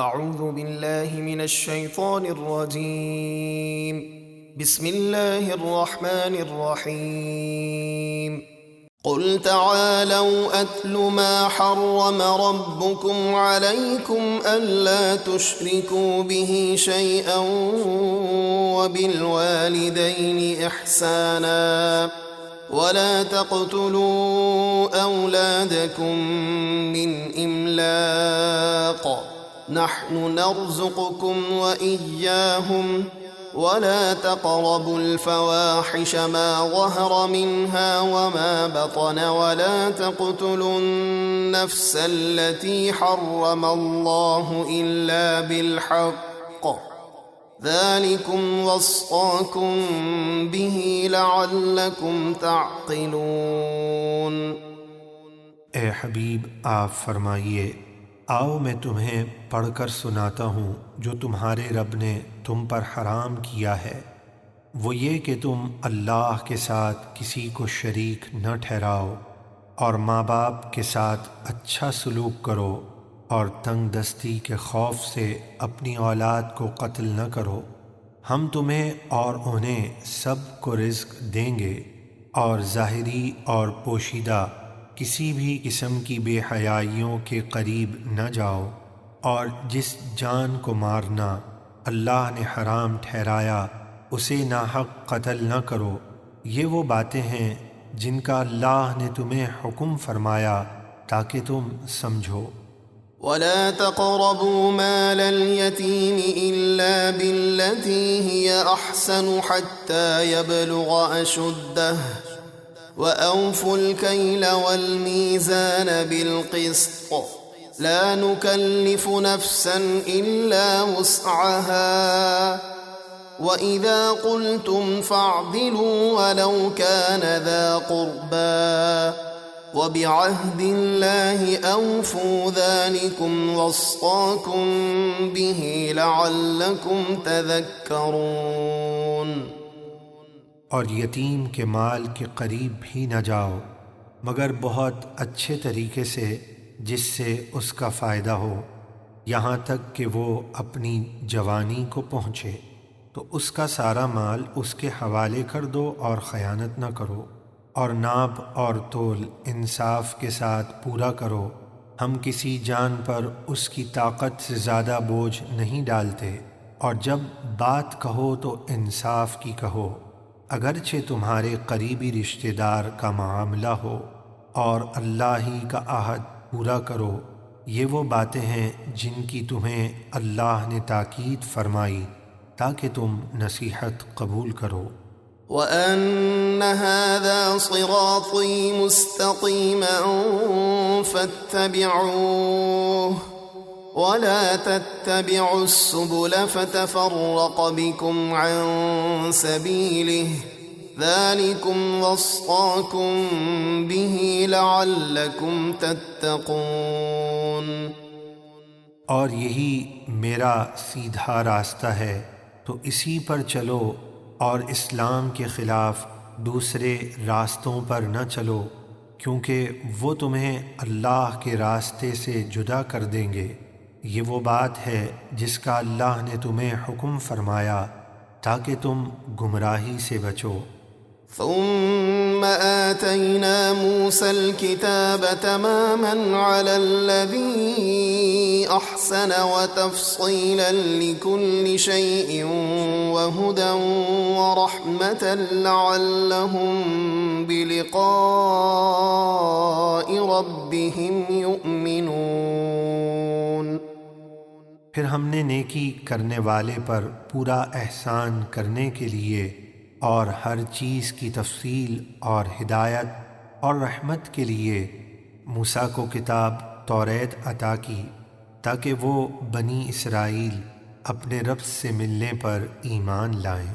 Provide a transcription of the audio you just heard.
اعوذ باللہ من الشیطان الرجیم بسم اللہ الرحمن الرحیم قل تعالوا اتل ما حرم ربكم عليكم ألا تشركوا به شيئا وبالوالدين إحسانا ولا تقتلوا أولادكم من إملاق نحن نرزقكم وإياهم ولا تقربوا الفواحش ما ظهر منها وما بطن ولا تقتلوا النفس التي حرم الله إلا بالحق ذلكم وصاكم به لعلكم تعقلون۔ اے حبیب آپ فرمائیے، آؤ میں تمہیں پڑھ کر سناتا ہوں جو تمہارے رب نے تم پر حرام کیا ہے، وہ یہ کہ تم اللہ کے ساتھ کسی کو شریک نہ ٹھہراؤ، اور ماں باپ کے ساتھ اچھا سلوک کرو، اور تنگ دستی کے خوف سے اپنی اولاد کو قتل نہ کرو۔ ہم تمہیں اور انہیں سب کو رزق دیں گے، اور ظاہری اور پوشیدہ کسی بھی قسم کی بے حیائیوں کے قریب نہ جاؤ، اور جس جان کو مارنا اللہ نے حرام ٹھہرایا اسے ناحق قتل نہ کرو۔ یہ وہ باتیں ہیں جن کا اللہ نے تمہیں حکم فرمایا تاکہ تم سمجھو۔ ولا تقربوا مال اليتيم إلا بالتي هي أحسن حتى يبلغ أشده وأوفوا الكيل والميزان بالقسط لا نكلف نفسا إلا وسعها وإذا قلتم فاعدلوا ولو كان ذا قربى وبعهد الله أوفوا ذلكم وصاكم به لعلكم تذكرون۔ اور یتیم کے مال کے قریب بھی نہ جاؤ مگر بہت اچھے طریقے سے جس سے اس کا فائدہ ہو، یہاں تک کہ وہ اپنی جوانی کو پہنچے، تو اس کا سارا مال اس کے حوالے کر دو اور خیانت نہ کرو، اور ناپ اور تول انصاف کے ساتھ پورا کرو۔ ہم کسی جان پر اس کی طاقت سے زیادہ بوجھ نہیں ڈالتے، اور جب بات کہو تو انصاف کی کہو، اگرچہ تمہارے قریبی رشتہ دار کا معاملہ ہو، اور اللہ ہی کا عہد پورا کرو۔ یہ وہ باتیں ہیں جن کی تمہیں اللہ نے تاکید فرمائی تاکہ تم نصیحت قبول کرو۔ وَأَنَّ هَذَا صِرَاطِي مُسْتَقِيمًا فَاتَّبِعُوهُ وَلَا تَتَّبِعُوا السُّبُلَ فَتَفَرَّقَ بِكُمْ عَن سَبِيلِهِ ذَلِكُمْ وَصَّاكُمْ بِهِ لَعَلَّكُمْ تَتَّقُونَ۔ اور یہی میرا سیدھا راستہ ہے، تو اسی پر چلو، اور اسلام کے خلاف دوسرے راستوں پر نہ چلو، کیونکہ وہ تمہیں اللہ کے راستے سے جدا کر دیں گے۔ یہ وہ بات ہے جس کا اللہ نے تمہیں حکم فرمایا تاکہ تم گمراہی سے بچو۔ ثم آتينا موسى الكتاب تماما على الذي أحسن وتفصيلا لكل شيء وهدى ورحمة لعلهم بلقاء ربهم يؤمنون۔ پھر ہم نے نیکی کرنے والے پر پورا احسان کرنے کے لیے اور ہر چیز کی تفصیل اور ہدایت اور رحمت کے لیے موسیٰ کو کتاب توریت عطا کی تاکہ وہ بنی اسرائیل اپنے رب سے ملنے پر ایمان لائیں۔